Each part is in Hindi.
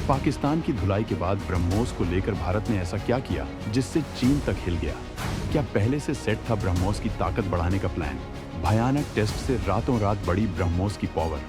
पाकिस्तान की धुलाई के बाद ब्रह्मोस को लेकर भारत ने ऐसा क्या किया जिससे चीन तक हिल गया? क्या पहले से सेट था ब्रह्मोस की ताकत बढ़ाने का प्लान? भयानक टेस्ट से रातों रात बढ़ी ब्रह्मोस की पावर।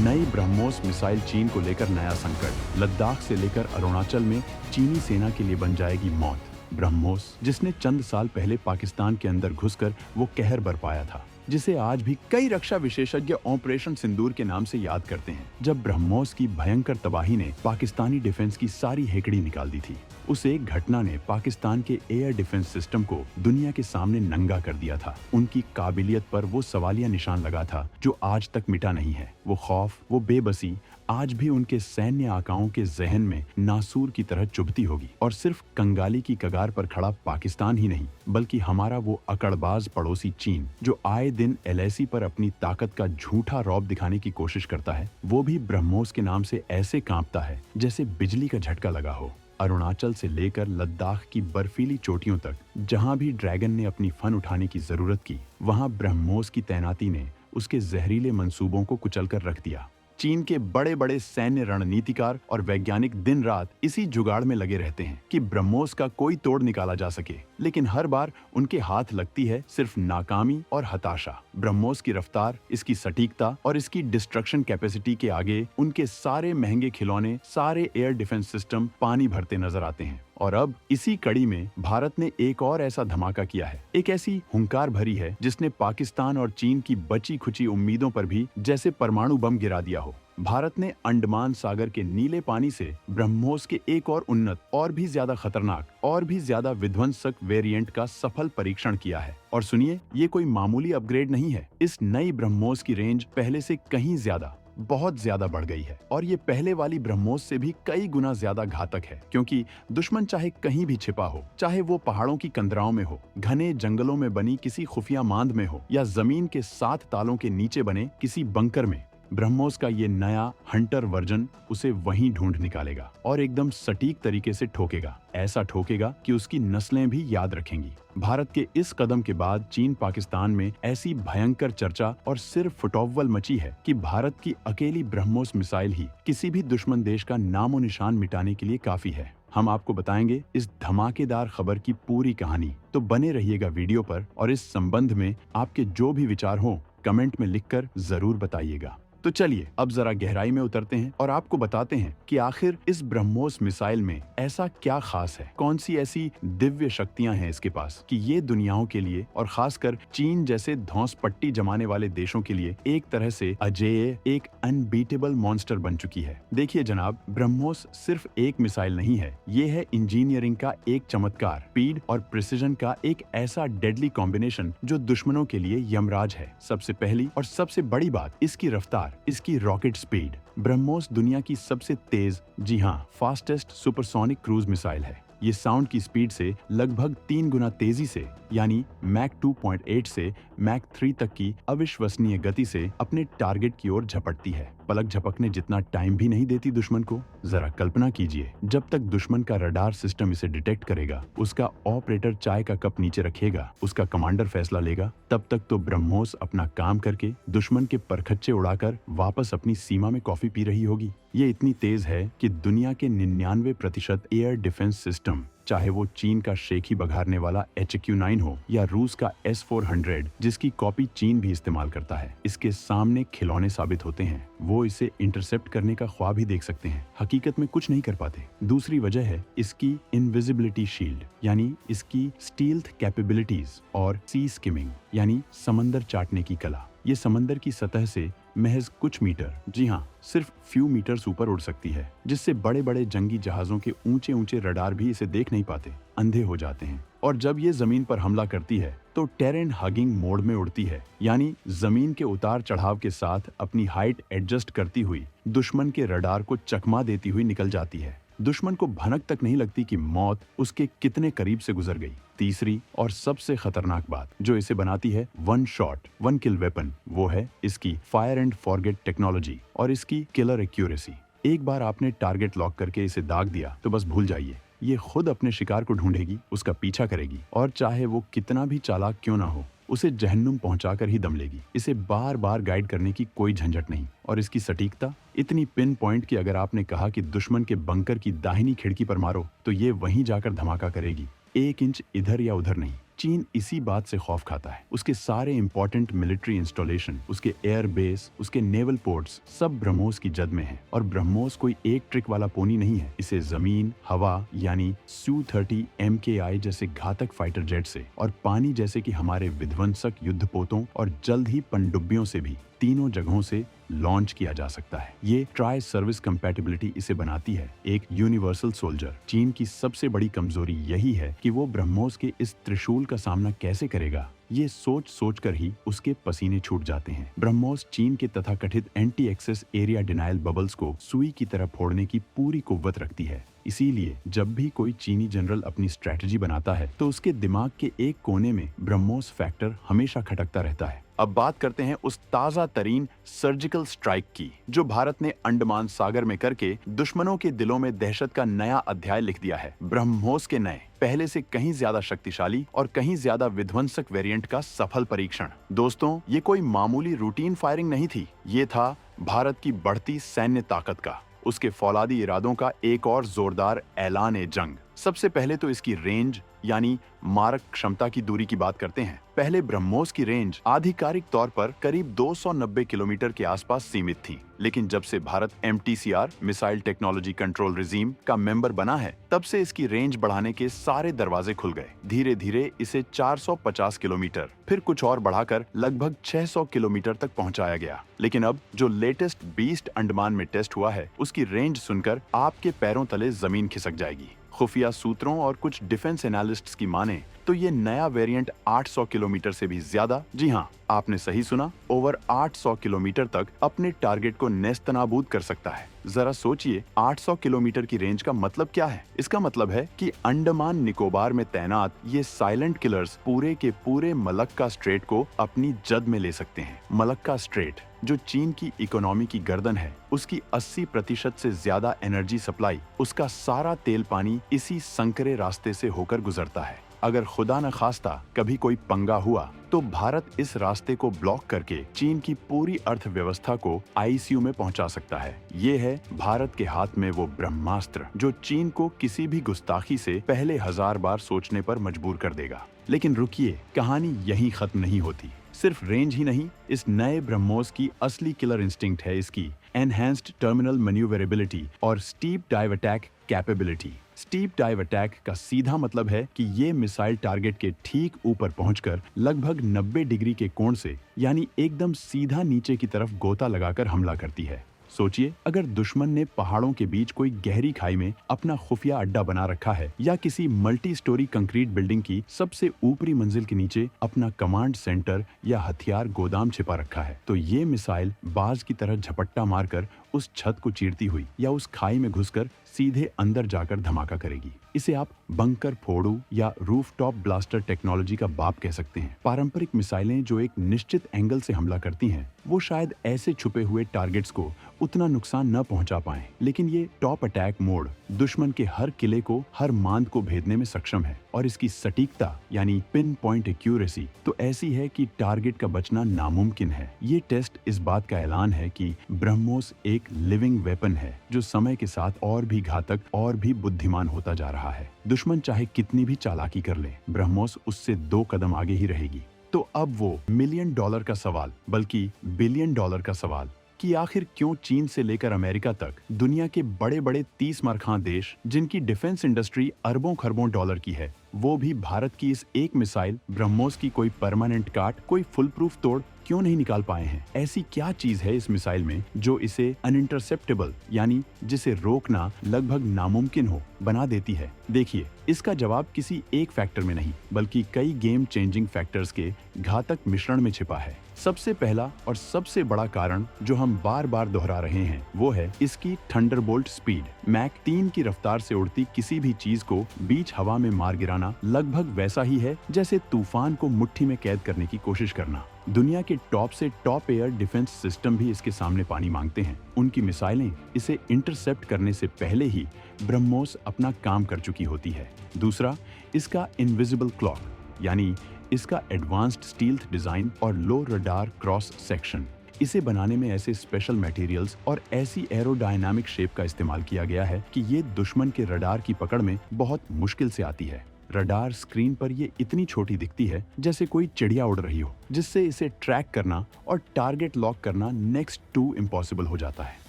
नई ब्रह्मोस मिसाइल चीन को लेकर नया संकट। लद्दाख से लेकर अरुणाचल में चीनी सेना के लिए बन जाएगी मौत। ब्रह्मोस जिसने चंद साल पहले पाकिस्तान के अंदर घुसकर वो कहर बरपाया था, जिसे आज भी कई रक्षा विशेषज्ञ ऑपरेशन सिंदूर के नाम से याद करते हैं। जब ब्रह्मोस की भयंकर तबाही ने पाकिस्तानी डिफेंस की सारी हेकड़ी निकाल दी थी, उस एक घटना ने पाकिस्तान के एयर डिफेंस सिस्टम को दुनिया के सामने नंगा कर दिया था। उनकी काबिलियत पर वो सवालिया निशान लगा था जो आज तक मिटा नहीं है। वो खौफ, वो बेबसी आज भी उनके सैन्य आकाओं के जहन में नासूर की तरह चुभती होगी। और सिर्फ कंगाली की कगार पर खड़ा पाकिस्तान ही नहीं, बल्कि हमारा वो अकड़बाज पड़ोसी चीन, जो आए दिन एलएसी पर अपनी ताकत का झूठा रौब दिखाने की कोशिश करता है, वो भी ब्रह्मोस के नाम से ऐसे कांपता है जैसे बिजली का झटका लगा हो। अरुणाचल से लेकर लद्दाख की बर्फीली चोटियों तक जहां भी ड्रैगन ने अपनी फन उठाने की जरूरत की, वहां ब्रह्मोस की तैनाती ने उसके जहरीले मंसूबों को कुचलकर रख दिया। चीन के बड़े बड़े सैन्य रणनीतिकार और वैज्ञानिक दिन रात इसी जुगाड़ में लगे रहते हैं कि ब्रह्मोस का कोई तोड़ निकाला जा सके, लेकिन हर बार उनके हाथ लगती है सिर्फ नाकामी और हताशा। ब्रह्मोस की रफ्तार, इसकी सटीकता और इसकी डिस्ट्रक्शन कैपेसिटी के आगे उनके सारे महंगे खिलौने, सारे एयर डिफेंस सिस्टम पानी भरते नजर आते हैं। और अब इसी कड़ी में भारत ने एक और ऐसा धमाका किया है, एक ऐसी हुंकार भरी है जिसने पाकिस्तान और चीन की बची खुची उम्मीदों पर भी जैसे परमाणु बम गिरा दिया हो। भारत ने अंडमान सागर के नीले पानी से ब्रह्मोस के एक और उन्नत, और भी ज्यादा खतरनाक, और भी ज्यादा विध्वंसक वेरिएंट का सफल परीक्षण किया है। और सुनिए, ये कोई मामूली अपग्रेड नहीं है। इस नई ब्रह्मोस की रेंज पहले से कहीं ज्यादा, बहुत ज्यादा बढ़ गई है। और ये पहले वाली ब्रह्मोस से भी कई गुना ज्यादा घातक है, क्योंकि दुश्मन चाहे कहीं भी छिपा हो, चाहे वो पहाड़ों की कंदराओं में हो, घने जंगलों में बनी किसी खुफिया मांद में हो, या जमीन के 7 तालों के नीचे बने किसी बंकर में, ब्रह्मोस का ये नया हंटर वर्जन उसे वहीं ढूंढ निकालेगा और एकदम सटीक तरीके से ठोकेगा। ऐसा ठोकेगा कि उसकी नस्लें भी याद रखेंगी। भारत के इस कदम के बाद चीन पाकिस्तान में ऐसी भयंकर चर्चा और सिर्फ फुटोव्वल मची है कि भारत की अकेली ब्रह्मोस मिसाइल ही किसी भी दुश्मन देश का नामो निशान मिटाने के लिए काफी है। हम आपको बताएंगे इस धमाकेदार खबर की पूरी कहानी, तो बने रहिएगा वीडियो पर। और इस संबंध में आपके जो भी विचार हो, कमेंट में लिखकर जरूर बताइएगा। तो चलिए अब जरा गहराई में उतरते हैं और आपको बताते हैं कि आखिर इस ब्रह्मोस मिसाइल में ऐसा क्या खास है, कौन सी ऐसी दिव्य शक्तियां हैं इसके पास कि ये दुनियाओं के लिए, और खासकर चीन जैसे धौंस पट्टी जमाने वाले देशों के लिए एक तरह से अजेय, एक अनबीटेबल मॉन्स्टर बन चुकी है। देखिए जनाब, ब्रह्मोस सिर्फ एक मिसाइल नहीं है, ये है इंजीनियरिंग का एक चमत्कार, स्पीड और प्रिसीजन का एक ऐसा डेडली कॉम्बिनेशन जो दुश्मनों के लिए यमराज है। सबसे पहली और सबसे बड़ी बात इसकी रफ्तार, इसकी रॉकेट स्पीड। ब्रह्मोस दुनिया की सबसे तेज, जी हाँ, फास्टेस्ट सुपरसोनिक क्रूज मिसाइल है। ये साउंड की स्पीड से लगभग 3 गुना तेजी से, यानी मैक 2.8 से मैक 3 तक की अविश्वसनीय गति से अपने टारगेट की ओर झपटती है। पलक झपकने जितना टाइम भी नहीं देती दुश्मन को। जरा कल्पना कीजिए, जब तक दुश्मन का रडार सिस्टम इसे डिटेक्ट करेगा, उसका ऑपरेटर चाय का कप नीचे रखेगा, उसका कमांडर फैसला लेगा, तब तक तो ब्रह्मोस अपना काम करके दुश्मन के परखच्चे उड़ाकर वापस अपनी सीमा में कॉफी पी रही होगी। ये इतनी तेज है कि दुनिया के 99% एयर डिफेंस सिस्टम, चाहे वो चीन का शेखी बघारने वाला HQ-9 हो या रूस का S-400, जिसकी कॉपी चीन भी इस्तेमाल करता है, इसके सामने खिलौने साबित होते हैं। वो इसे इंटरसेप्ट करने का ख्वाब ही देख सकते हैं, हकीकत में कुछ नहीं कर पाते। दूसरी वजह है इसकी इनविजिबिलिटी शील्ड, यानी इसकी स्टील्थ कैपेबिलिटीज, और सी स्किमिंग, यानी समंदर चाटने की कला। ये समंदर की सतह से महज कुछ मीटर, जी हाँ, सिर्फ फ्यू मीटर्स ऊपर उड़ सकती है, जिससे बड़े बड़े जंगी जहाजों के ऊंचे ऊंचे रडार भी इसे देख नहीं पाते, अंधे हो जाते हैं। और जब ये जमीन पर हमला करती है तो टेरेन हगिंग मोड में उड़ती है, यानी जमीन के उतार चढ़ाव के साथ अपनी हाइट एडजस्ट करती हुई दुश्मन के रडार को चकमा देती हुई निकल जाती है। दुश्मन को भनक तक नहीं लगती कि मौत उसके कितने करीब से गुजर गई। तीसरी और सबसे खतरनाक बात जो इसे बनाती है वन शॉट वन किल वेपन, वो है इसकी फायर एंड फॉरगेट टेक्नोलॉजी और इसकी किलर एक्यूरेसी। एक बार आपने टारगेट लॉक करके इसे दाग दिया तो बस भूल जाइए, ये खुद अपने शिकार को ढूंढेगी, उसका पीछा करेगी, और चाहे वो कितना भी चालाक क्यों ना हो, उसे जहन्नुम पहुंचाकर ही दम लेगी। इसे बार बार गाइड करने की कोई झंझट नहीं, और इसकी सटीकता इतनी पिन पॉइंट कि अगर आपने कहा कि दुश्मन के बंकर की दाहिनी खिड़की पर मारो तो ये वहीं जाकर धमाका करेगी, 1 इंच इधर या उधर नहीं। चीन इसी बात से खौफ खाता है। उसके सारे इंपॉर्टेंट मिलिट्री इंस्टॉलेशन, उसके एयर बेस, उसके नेवल पोर्ट्स सब ब्रह्मोस की जद में है। और ब्रह्मोस कोई एक ट्रिक वाला पोनी नहीं है। इसे जमीन, हवा यानी Su-30 MKI जैसे घातक फाइटर जेट से, और पानी जैसे कि हमारे विध्वंसक युद्धपोतों और जल्द ही पनडुब्बियों से भी तीनों जगहों से लॉन्च किया जा सकता है। ये ट्राई सर्विस कंपैटिबिलिटी इसे बनाती है एक यूनिवर्सल सोल्जर। चीन की सबसे बड़ी कमजोरी यही है कि वो ब्रह्मोस के इस त्रिशूल का सामना कैसे करेगा। ये सोच सोच कर ही उसके पसीने छूट जाते हैं। ब्रह्मोस चीन के तथाकथित anti access area denial bubbles को सुई की तरह फोड़ने की पूरी कुव्वत रखती है। इसीलिए जब भी कोई चीनी जनरल अपनी स्ट्रैटेजी बनाता है तो उसके दिमाग के एक कोने में ब्रह्मोस फैक्टर हमेशा खटकता रहता है। अब बात करते हैं उस ताजा तरीन सर्जिकल स्ट्राइक की जो भारत ने अंडमान सागर में करके दुश्मनों के दिलों में दहशत का नया अध्याय लिख दिया है। ब्रह्मोस के नए, पहले से कहीं ज्यादा शक्तिशाली और कहीं ज्यादा विध्वंसक वेरिएंट का सफल परीक्षण। दोस्तों, ये कोई मामूली रूटीन फायरिंग नहीं थी, ये था भारत की बढ़ती सैन्य ताकत का, उसके फौलादी इरादों का एक और जोरदार ऐलान-ए-जंग। सबसे पहले तो इसकी रेंज यानी मारक क्षमता की दूरी की बात करते हैं। पहले ब्रह्मोस की रेंज आधिकारिक तौर पर करीब 290 किलोमीटर के आसपास सीमित थी, लेकिन जब से Bharat MTCR missile technology control regime का मेंबर बना है, तब से इसकी रेंज बढ़ाने के सारे दरवाजे खुल गए। धीरे धीरे इसे 450 किलोमीटर, फिर कुछ और बढ़ाकर लगभग 600 किलोमीटर तक पहुंचाया गया। लेकिन अब जो लेटेस्ट बीस्ट अंडमान में टेस्ट हुआ है, उसकी रेंज सुनकर आपके पैरों तले जमीन खिसक जाएगी। खुफिया सूत्रों और कुछ डिफेंस एनालिस्ट्स की माने तो ये नया वेरिएंट 800 किलोमीटर से भी ज्यादा, जी हाँ, आपने सही सुना, ओवर 800 किलोमीटर तक अपने टारगेट को नेस्तनाबूद कर सकता है। जरा सोचिए, 800 किलोमीटर की रेंज का मतलब क्या है? इसका मतलब है कि अंडमान निकोबार में तैनात ये साइलेंट किलर्स पूरे के पूरे मलक्का स्ट्रेट को अपनी जद में ले सकते हैं। मलक्का स्ट्रेट जो चीन की इकोनॉमी की गर्दन है, उसकी 80% से ज्यादा एनर्जी सप्लाई, उसका सारा तेल पानी इसी संकरे रास्ते से होकर गुजरता है। अगर खुदा न खास्ता कभी कोई पंगा हुआ तो भारत इस रास्ते को ब्लॉक करके चीन की पूरी अर्थव्यवस्था को ICU में पहुंचा सकता है। ये है भारत के हाथ में वो ब्रह्मास्त्र जो चीन को किसी भी गुस्ताखी से पहले 1000 बार सोचने पर मजबूर कर देगा। लेकिन रुकिए, कहानी यहीं खत्म नहीं होती। सिर्फ रेंज ही नहीं, इस नए ब्रह्मोस की असली किलर इंस्टिंक्ट है इसकी एनहांस्ड टर्मिनल मैन्यूवरेबिलिटी और steep dive attack capability. Steep dive attack का सीधा मतलब है कि ये मिसाइल टारगेट के ठीक ऊपर पहुंचकर लगभग 90 डिग्री के कोण से, यानी एकदम सीधा नीचे की तरफ गोता लगाकर हमला करती है। सोचिए, अगर दुश्मन ने पहाड़ों के बीच कोई गहरी खाई में अपना खुफिया अड्डा बना रखा है या किसी मल्टी स्टोरी कंक्रीट बिल्डिंग की सबसे ऊपरी मंजिल के नीचे अपना कमांड सेंटर या हथियार गोदाम छिपा रखा है, तो ये मिसाइल बाज की तरह झपट्टा मारकर उस छत को चीरती हुई या उस खाई में घुसकर सीधे अंदर जाकर धमाका करेगी। इसे आप बंकर फोड़ू या रूफटॉप ब्लास्टर टेक्नोलॉजी का बाप कह सकते हैं। पारंपरिक मिसाइलें जो एक निश्चित एंगल से हमला करती हैं, वो शायद ऐसे छुपे हुए टारगेट्स को उतना नुकसान न पहुंचा पाएं, लेकिन ये टॉप अटैक मोड दुश्मन के हर किले को, हर मांद को भेदने में सक्षम है। और इसकी सटीकता यानी पिन पॉइंट एक्यूरेसी तो ऐसी है कि टारगेट का बचना नामुमकिन है। ये टेस्ट इस बात का ऐलान है कि ब्रह्मोस एक लिविंग वेपन है जो समय के साथ और भी घातक और भी बुद्धिमान होता जा रहा है। दुश्मन चाहे कितनी भी चालाकी कर ले, ब्रह्मोस उससे 2 कदम आगे ही रहेगी। तो अब वो $1 मिलियन का सवाल, बल्कि $1 बिलियन का सवाल कि आखिर क्यों चीन से लेकर अमेरिका तक दुनिया के बड़े बड़े 30 मरखां देश जिनकी डिफेंस इंडस्ट्री अरबों खरबों डॉलर की है, वो भी भारत की इस एक मिसाइल ब्रह्मोस की कोई परमानेंट काट, कोई फुल प्रूफ तोड़ क्यों नहीं निकाल पाए हैं? ऐसी क्या चीज है इस मिसाइल में जो इसे अनइंटरसेप्टेबल यानी जिसे रोकना लगभग नामुमकिन हो बना देती है? देखिए, इसका जवाब किसी एक फैक्टर में नहीं बल्कि कई गेम चेंजिंग फैक्टर्स के घातक मिश्रण में छिपा है। सबसे पहला और सबसे बड़ा कारण जो हम बार बार दोहरा रहे हैं वो है इसकी थंडरबोल्ट स्पीड। मैक 3 की रफ्तार से उड़ती किसी भी चीज को बीच हवा में मार गिराना लगभग वैसा ही है जैसे तूफान को मुट्ठी में कैद करने की कोशिश करना। दुनिया के टॉप से टॉप एयर डिफेंस सिस्टम भी इसके सामने पानी मांगते हैं। उनकी मिसाइलें इसे इंटरसेप्ट करने से पहले ही ब्रह्मोस अपना काम कर चुकी होती है। दूसरा, इसका इनविजिबल क्लॉक यानी इसका एडवांस्ड स्टील्थ डिजाइन और लो रडार क्रॉस सेक्शन। इसे बनाने में ऐसे स्पेशल मटेरियल्स और ऐसी एरोडायनामिक शेप का इस्तेमाल किया गया है कि ये दुश्मन के रडार की पकड़ में बहुत मुश्किल से आती है। रडार स्क्रीन पर ये इतनी छोटी दिखती है जैसे कोई चिड़िया उड़ रही हो, जिससे इसे ट्रैक करना और टारगेट लॉक करना नेक्स्ट टू इम्पॉसिबल हो जाता है।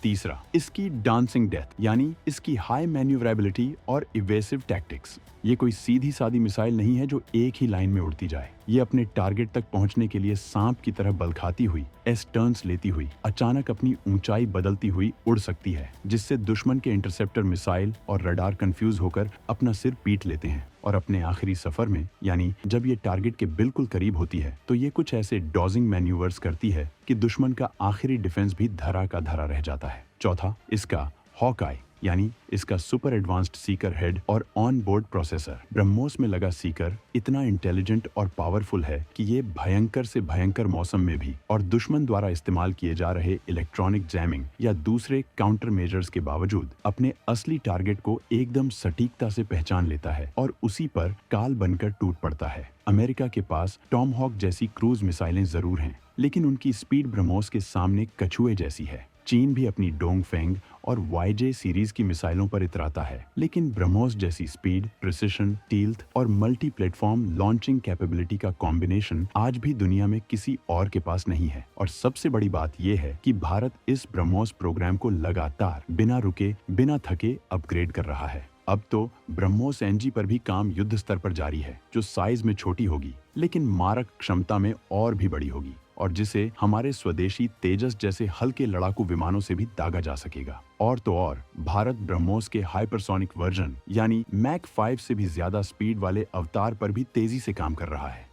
तीसरा, इसकी डांसिंग डेथ यानी इसकी हाई मैन्यूवरेबिलिटी और इवेसिव टैक्टिक्स। ये कोई सीधी सादी मिसाइल नहीं है जो एक ही लाइन में उड़ती जाए। ये अपने टारगेट तक पहुंचने के लिए सांप की तरह बल खाती हुई, एस टर्न्स लेती हुई, अचानक अपनी ऊंचाई बदलती हुई उड़ सकती है, जिससे दुश्मन के इंटरसेप्टर मिसाइल और रडार कंफ्यूज होकर अपना सिर पीट लेते हैं। और अपने आखिरी सफर में, यानी जब ये टारगेट के बिल्कुल करीब होती है, तो ये कुछ ऐसे डॉजिंग मैन्यूवर्स करती है कि दुश्मन का आखिरी डिफेंस भी धरा का धरा रह जाता है। चौथा, इसका हॉकआई यानी इसका सुपर एडवांस्ड सीकर हेड और ऑन बोर्ड प्रोसेसर। ब्रह्मोस में लगा सीकर इतना इंटेलिजेंट और पावरफुल है कि ये भयंकर से भयंकर मौसम में भी और दुश्मन द्वारा इस्तेमाल किए जा रहे इलेक्ट्रॉनिक जैमिंग या दूसरे काउंटर मेजर्स के बावजूद अपने असली टारगेट को एकदम सटीकता से पहचान लेता है और उसी पर काल बनकर टूट पड़ता है। अमेरिका के पास टॉमहॉक जैसी क्रूज मिसाइलें जरूर हैं, लेकिन उनकी स्पीड ब्रह्मोस के सामने कछुए जैसी है। चीन भी अपनी डोंगफेंग और वाईजे सीरीज की मिसाइलों पर इतराता है, लेकिन ब्रह्मोस जैसी स्पीड, प्रिसिशन, टील्थ और मल्टी प्लेटफॉर्म लॉन्चिंग कैपेबिलिटी का कॉम्बिनेशन आज भी दुनिया में किसी और के पास नहीं है। और सबसे बड़ी बात यह है कि भारत इस ब्रह्मोस प्रोग्राम को लगातार बिना रुके, बिना थके अपग्रेड कर रहा है। अब तो ब्रह्मोस एनजी पर भी काम युद्ध स्तर पर जारी है, जो साइज में छोटी होगी लेकिन मारक क्षमता में और भी बड़ी होगी, और जिसे हमारे स्वदेशी तेजस जैसे हल्के लड़ाकू विमानों से भी दागा जा सकेगा। और तो और भारत ब्रह्मोस के हाइपरसोनिक वर्जन यानी मैक 5 से भी ज्यादा स्पीड वाले अवतार पर भी तेजी से काम कर रहा है।